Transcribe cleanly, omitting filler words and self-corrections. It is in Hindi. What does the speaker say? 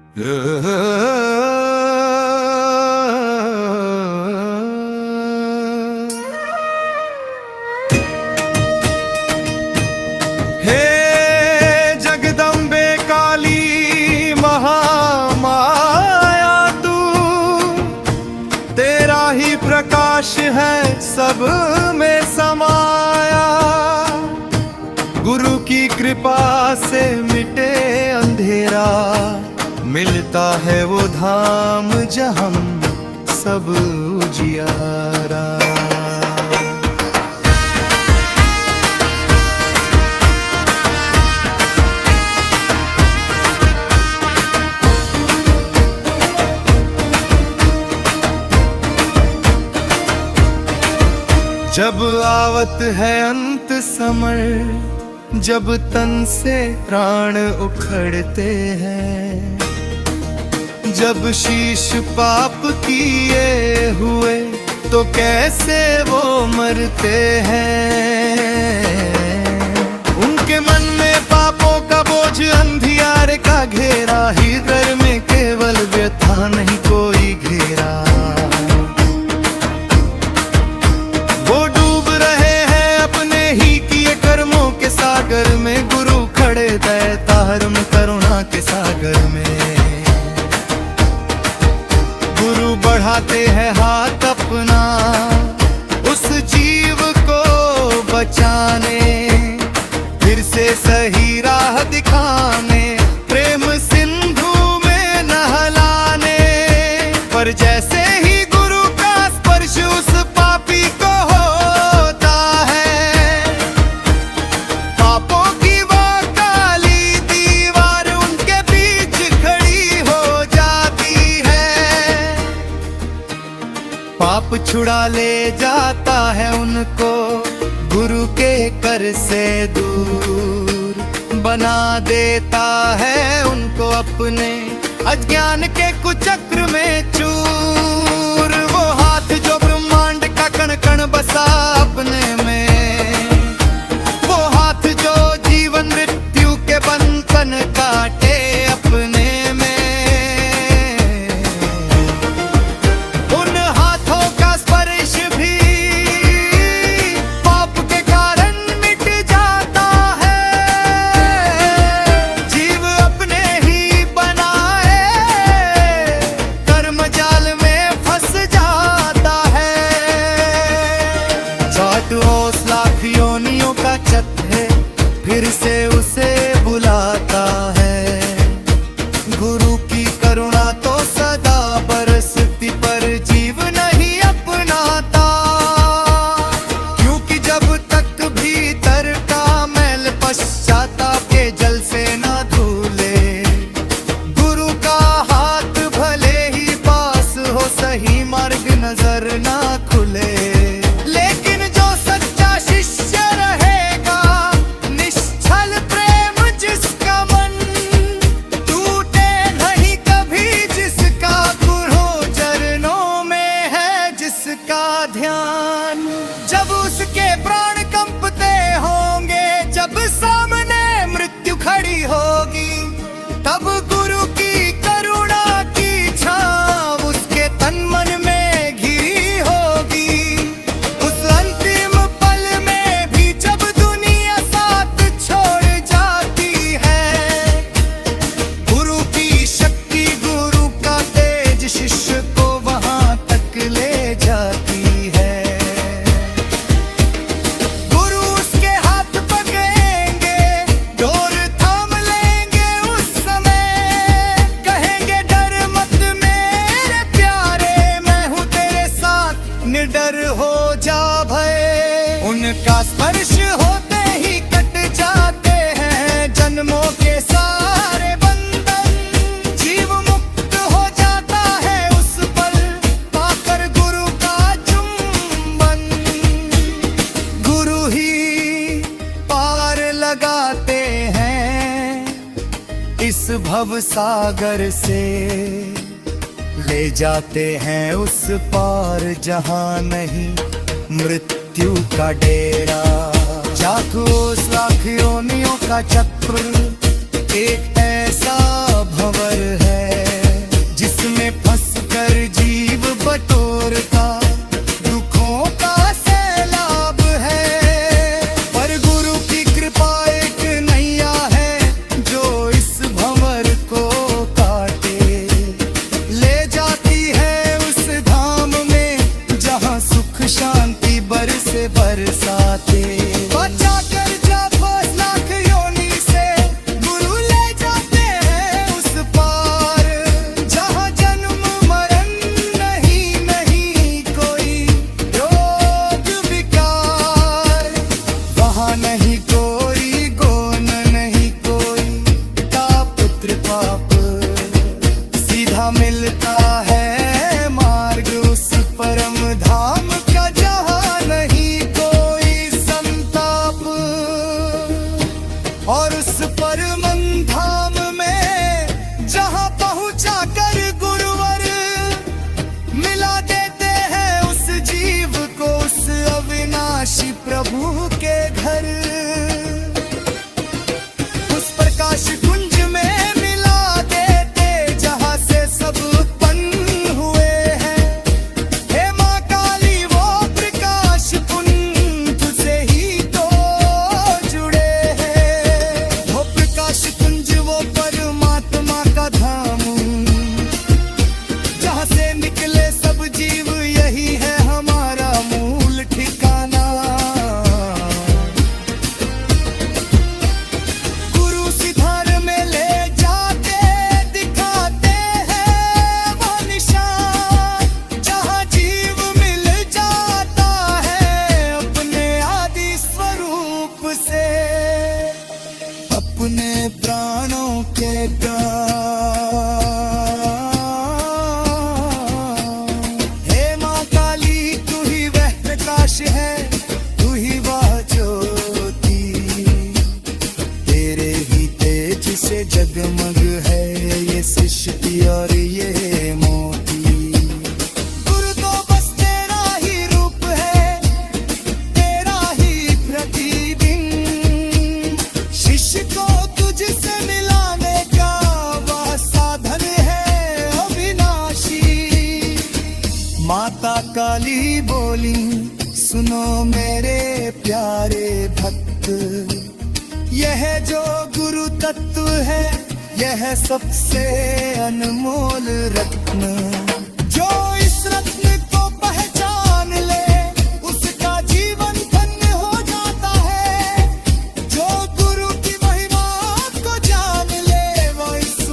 हे जगदम्बे काली महामाया तू, तेरा ही प्रकाश है सब में समाया। गुरु की कृपा से मिटे अंधेरा, मिलता है वो धाम जहाँ सब उजियारा। जब आवत है अंत समय, जब तन से प्राण उखड़ते हैं, जब शीश पाप किए हुए तो कैसे वो मरते हैं। उनके मन में पापों का बोझ अंधियारे का घेरा, हृदय में केवल व्यथा नहीं कोई घेरा। वो डूब रहे हैं अपने ही किए कर्मों के सागर में, गुरु खड़े दैताहर्म करुणा के सागर में। गुरु बढ़ाते हैं हाथ अपना उस जीव को बचाने, फिर से सही राह दिखाने, प्रेम सिंधु में नहलाने। पर जैसे ही गुरु का स्पर्श उस पापी को होता है, पापों की वो काली दीवार उनके बीच खड़ी हो जाती है। पाप छुड़ा ले जाता है उनको, गुरु के कर से दूर बना देता है उनको अपने अज्ञान के कुचक्र में चूर। वो हाथ जो ब्रह्मांड का कण कण बसा अपने में, वो हाथ जो जीवन मृत्यु के बंधन काटे अपने में, उन हाथों का स्पर्श भी पाप के कारण मिट जाता है। जीव अपने ही बनाए कर्म जाल में फंस जाता है। 7 लाख योनियों का चक्र है, फिर से उसे बुलाता है। गुरु की करुणा तो सदा बरसती, पर जीव नहीं अपनाता। क्योंकि जब तक भीतर का मैल पश्चाताप के जल से ना धुले, गुरु का हाथ भले ही पास हो, सही मार्ग नजर ना खुले। लेकिन जो सच्चा शिष्य रहेगा, निश्चल प्रेम जिसका मन टूटे नहीं कभी, जिसका गुरु चरणों में है जिसका ध्यान। जब उसके प्राण कंपते होंगे, जब सामने मृत्यु खड़ी होगी, तब गुरु की करुणा की छाँव उसके तन मन में घिरी होगी। उस अंतिम पल में भी जब दुनिया साथ छोड़ जाती है, गुरु की शक्ति, गुरु का तेज शिष्य को वहां तक ले जाती है। गुरु उसके हाथ पकड़ेंगे, डोर थाम लेंगे उस समय, कहेंगे डर मत मेरे प्यारे, मैं हूँ तेरे साथ, निडर हो जा भय। उनका स्पर्श होते ही कट जाते हैं जन्मों के सारे बंधन, जीव मुक्त हो जाता है उस पल पाकर गुरु का चुंबन। गुरु ही पार लगाते हैं इस भव सागर से, ले जाते हैं उस पार जहां नहीं मृत्यु का डेरा। 7 लाख योनियों का चक्र एक ऐसा भंवर है, पाप। सीधा मिलता है मार्ग उस परम धाम का जहाँ नहीं कोई संताप। और उस परम धाम में जहाँ पहुँचा कर गुरुवर मिला देते हैं उस जीव को उस अविनाशी प्रभु के घर। उस प्रकाश कुंज में मिला देते जहाँ से सब उत्पन्न हुए हैं। हे माँ काली वो प्रकाश कुंज से ही तो जुड़े हैं। वो प्रकाश कुंज वो परमात्मा का धाम जहाँ से निकले सब जीव, यही है हमारा मूल ठिकाना। गुरु सिधार में ले जाके दिखाते हैं वो निशान जहाँ जीव मिल जाता है अपने आदि स्वरूप से, अपने प्राणों के प्राण। हे माँ काली तू ही वह प्रकाश है, तू ही वह ज्योति, तेरे ही तेज से जगमग है ये सृष्टि और ये मोती। गुरु तो बस तेरा ही रूप है, तेरा ही प्रतिबिंब। शिष्य को तुझसे मिलाने का वह साधन है अविनाशी। माता काली बोली सुनो मेरे प्यारे भक्त, यह जो गुरु तत्व है यह सबसे अनमोल रत्न।